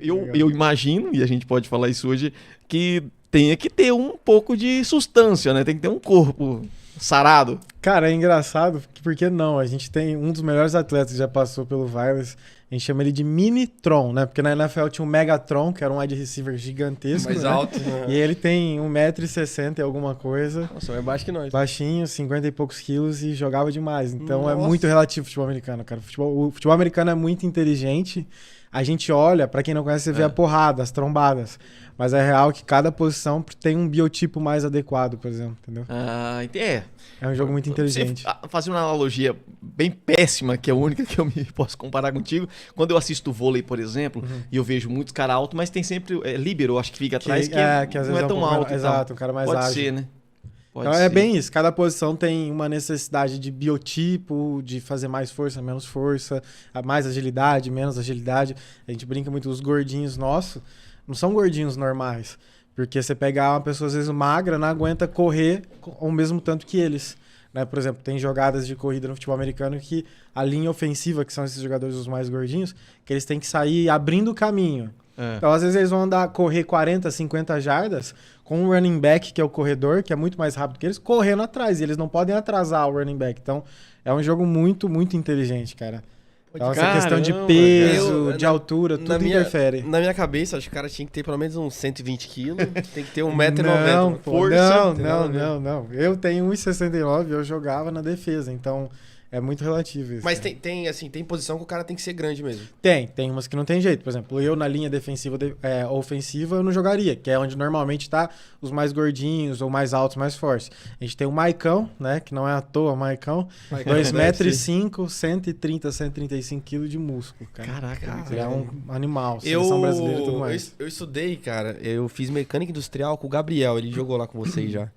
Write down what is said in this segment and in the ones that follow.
eu imagino, e a gente pode falar isso hoje, que tenha que ter um pouco de substância, né? Tem que ter um corpo sarado. Cara, é engraçado, porque não, a gente tem um dos melhores atletas que já passou pelo Violence, a gente chama ele de Mini-Tron, né? Porque na NFL tinha um Megatron, que era um wide receiver gigantesco, Mais né? alto. E ele tem 1,60 m e alguma coisa. Nossa, é baixo que nós. Baixinho, 50 e poucos quilos e jogava demais. Então é Nossa. muito relativo o futebol americano, cara. O futebol americano é muito inteligente. A gente olha, pra quem não conhece, você vê a porrada, as trombadas. Mas é real que cada posição tem um biotipo mais adequado, por exemplo, entendeu? É um jogo muito inteligente. Fazer uma analogia bem péssima, que é a única que eu me posso comparar contigo. Quando eu assisto vôlei, por exemplo, e eu vejo muitos caras altos, mas tem sempre líbero, acho que fica atrás, que às não vezes é tão um alto. Exato, um cara mais Pode ágil. ser, né? Pode Então ser. é bem isso. Cada posição tem uma necessidade de biotipo, de fazer mais força, menos força, mais agilidade, menos agilidade. A gente brinca muito, os gordinhos nossos não são gordinhos normais. Porque você pegar uma pessoa, às vezes, magra, não aguenta correr ao mesmo tanto que eles. Né? Por exemplo, tem jogadas de corrida no futebol americano que a linha ofensiva, que são esses jogadores os mais gordinhos, que eles têm que sair abrindo o caminho. Então, às vezes, eles vão correr 40, 50 jardas com um running back, que é o corredor, que é muito mais rápido que eles, correndo atrás. E eles não podem atrasar o running back. Então, é um jogo muito, muito inteligente, cara. Então, essa questão de peso, de altura, tudo interfere. Na minha cabeça, acho que o cara tinha que ter pelo menos uns 120 quilos, tem que ter 1,90 m. Força. Não. Eu tenho 1,69 e eu jogava na defesa, então é muito relativo isso. Mas tem posição que o cara tem que ser grande mesmo. Tem umas que não tem jeito. Por exemplo, eu na linha defensiva ofensiva eu não jogaria, que é onde normalmente tá os mais gordinhos ou mais altos, mais fortes. A gente tem o Maicão, né, que não é à toa, Maicão, 2,5 m, 130, 135 kg de músculo, cara. Caraca. Ele é um animal, seleção brasileira e tudo mais. Eu estudei, cara, eu fiz mecânica industrial com o Gabriel, ele jogou lá com vocês já.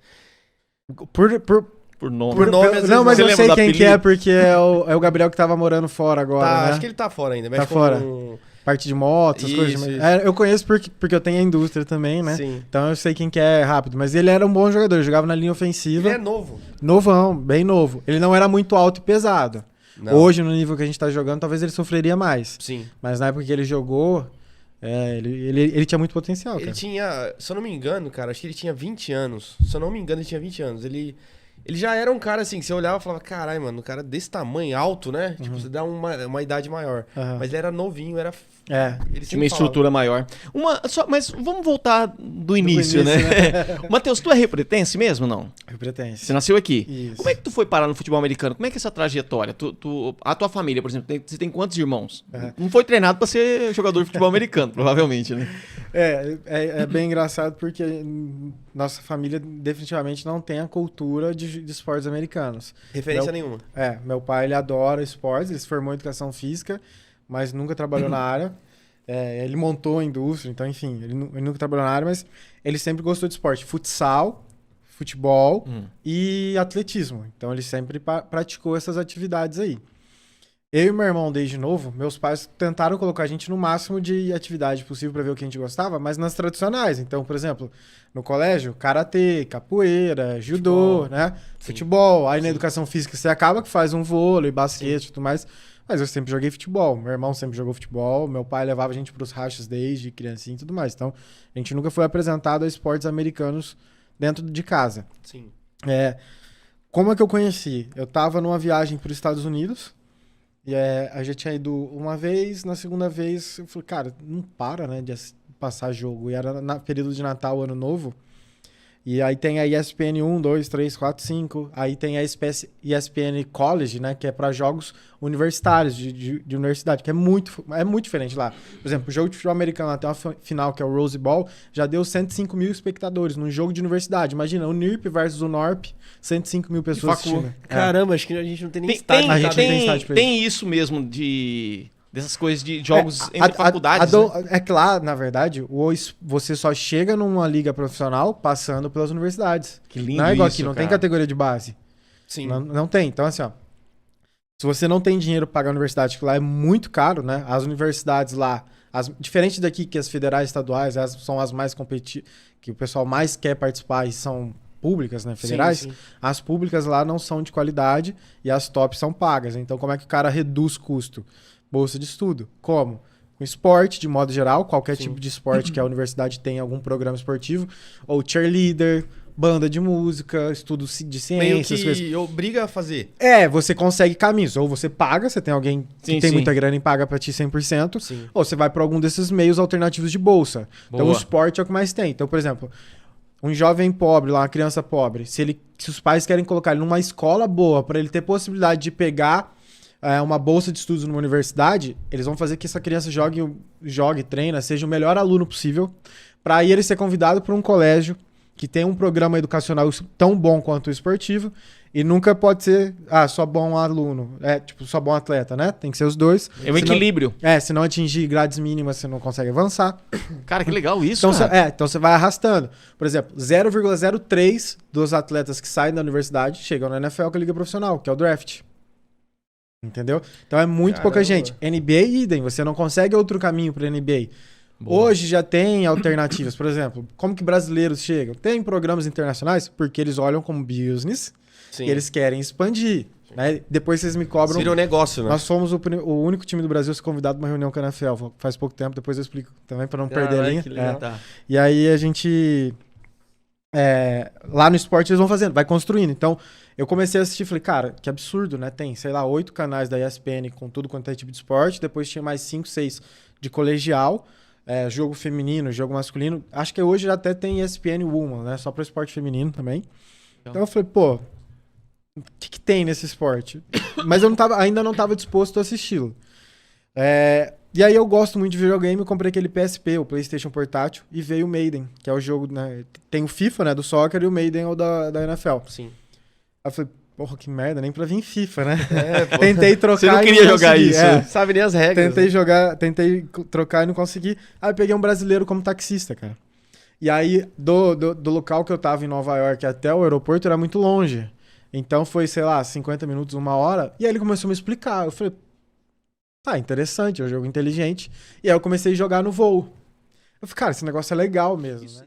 Por nome. Não, mas Você eu lembra sei do quem apelido? que é, porque é o Gabriel que tava morando fora agora, Tá, né? acho que ele tá fora ainda. Tá fora. Parte de motos, essas coisas. Isso. Eu conheço porque eu tenho a indústria também, né? Sim. Então eu sei quem que é rápido. Mas ele era um bom jogador, ele jogava na linha ofensiva. Ele é novo. Novão, bem novo. Ele não era muito alto e pesado. Não. Hoje, no nível que a gente tá jogando, talvez ele sofreria mais. Sim. Mas na época que ele jogou, ele tinha muito potencial, Ele cara. tinha, se eu não me engano, cara, acho que ele tinha 20 anos. Se eu não me engano, ele tinha 20 anos. Ele já era um cara assim, que você olhava e falava, caralho, mano, um cara desse tamanho, alto, né? Tipo, você dá uma idade maior. Mas ele era novinho, era... Ele Tinha uma estrutura maior. Mas vamos voltar do início, né? Matheus, tu é repretense mesmo, não? Repretense. Você nasceu aqui. Isso. Como é que tu foi parar no futebol americano? Como é que é essa trajetória? A tua família, por exemplo, você tem quantos irmãos? Não foi treinado pra ser jogador de futebol americano, provavelmente, né? É bem engraçado porque nossa família definitivamente não tem a cultura de esportes americanos. Referência nenhuma. Meu pai, ele adora esportes, ele se formou em educação física, mas nunca trabalhou na área. Ele montou a indústria, então, enfim, ele nunca trabalhou na área, mas ele sempre gostou de esporte. Futsal, futebol e atletismo. Então, ele sempre praticou essas atividades aí. Eu e meu irmão, desde novo, meus pais tentaram colocar a gente no máximo de atividade possível para ver o que a gente gostava, mas nas tradicionais. Então, por exemplo, no colégio, karatê, capoeira, judô, né? Futebol. Aí na educação física você acaba que faz um vôlei, basquete e tudo mais. Mas eu sempre joguei futebol. Meu irmão sempre jogou futebol. Meu pai levava a gente para os rachas desde criancinha e tudo mais. Então, a gente nunca foi apresentado a esportes americanos dentro de casa. Sim. Como é que eu conheci? Eu tava numa viagem para os Estados Unidos. E a gente tinha ido uma vez, na segunda vez, eu falei, cara, não para, né, de passar jogo. E era no período de Natal, Ano Novo. E aí tem a ESPN 1, 2, 3, 4, 5. Aí tem a ESPN College, né, que é para jogos universitários, de universidade, que é muito diferente lá. Por exemplo, o jogo de futebol americano até uma final, que é o Rose Bowl, já deu 105 mil espectadores num jogo de universidade. Imagina, o NIRP versus o NORP, 105 mil pessoas assistindo. Caramba, acho que a gente não tem nem estádio. A gente não tem estádio pra Tem isso mesmo dessas coisas de jogos entre faculdades, né? É que lá, na verdade, você só chega numa liga profissional passando pelas universidades. Que lindo. Não é igual isso, aqui, não cara. tem categoria de base. Sim. Não tem. Então, assim, ó. Se você não tem dinheiro para pagar a universidade, que lá é muito caro, né? As universidades lá, diferente daqui, que as federais estaduais são as mais competitivas, que o pessoal mais quer participar e são públicas, né? Federais. Sim. As públicas lá não são de qualidade e as tops são pagas. Então, como é que o cara reduz custo? Bolsa de estudo. Como? com esporte, de modo geral, qualquer Sim. tipo de esporte que a universidade tem algum programa esportivo, ou cheerleader, banda de música, estudo de Meio ciências, que coisas. obriga a fazer. Você consegue caminhos, ou você paga, você tem alguém que Sim, tem sim. muita grana e paga pra ti 100%, Sim. ou você vai pra algum desses meios alternativos de bolsa. Então o Boa. esporte é o que mais tem. Então, por exemplo, um jovem pobre, lá, uma criança pobre, se os pais querem colocar ele numa escola boa, pra ele ter possibilidade de pegar uma bolsa de estudos numa universidade, eles vão fazer que essa criança jogue, treina, seja o melhor aluno possível, pra aí ele ser convidado para um colégio que tem um programa educacional tão bom quanto o esportivo, e nunca pode ser, só bom aluno, só bom atleta, né? Tem que ser os dois. É um equilíbrio. Se não atingir grades mínimas, você não consegue avançar. Cara, que legal isso, Então, cara. então você vai arrastando. Por exemplo, 0,03 dos atletas que saem da universidade chegam na NFL, que é a liga profissional, que é o draft. Entendeu? Então é muito pouca gente. NBA, idem, você não consegue outro caminho para NBA. Boa. Hoje já tem alternativas. Por exemplo, como que brasileiros chegam? Tem programas internacionais porque eles olham como business Sim. e eles querem expandir. Né? Depois vocês me cobram. Vira um negócio, né? Nós fomos o único time do Brasil a ser convidado para uma reunião com a NFL faz pouco tempo, depois eu explico também para não perder a linha. Que legal. Tá. E aí a gente. Lá no esporte eles vão fazendo, vai construindo. Então eu comecei a assistir e falei, cara, que absurdo, né? Tem, sei lá, 8 canais da ESPN com tudo quanto é tipo de esporte, depois tinha mais 5, 6 de colegial. Jogo feminino, jogo masculino. Acho que hoje já até tem ESPN Woman, né? Só para esporte feminino também. Então eu falei, pô, o que tem nesse esporte? Mas eu ainda não estava disposto a assisti-lo. E aí eu gosto muito de videogame, eu comprei aquele PSP, o PlayStation Portátil, e veio o Maiden, que é o jogo, né? Tem o FIFA, né, do soccer, e o Maiden é o da NFL. Sim. Aí eu falei, porra, que merda, nem pra vir FIFA, né? Pô. Tentei trocar. Você não e queria jogar consegui. isso. Sabe nem as regras. Tentei trocar e não consegui. Aí eu peguei um brasileiro como taxista, cara. E aí, do local que eu tava em Nova York até o aeroporto era muito longe. Então foi, sei lá, 50 minutos, 1 hora. E aí ele começou a me explicar. Eu falei, interessante, é um jogo inteligente. E aí eu comecei a jogar no voo. Eu falei, cara, esse negócio é legal mesmo, né?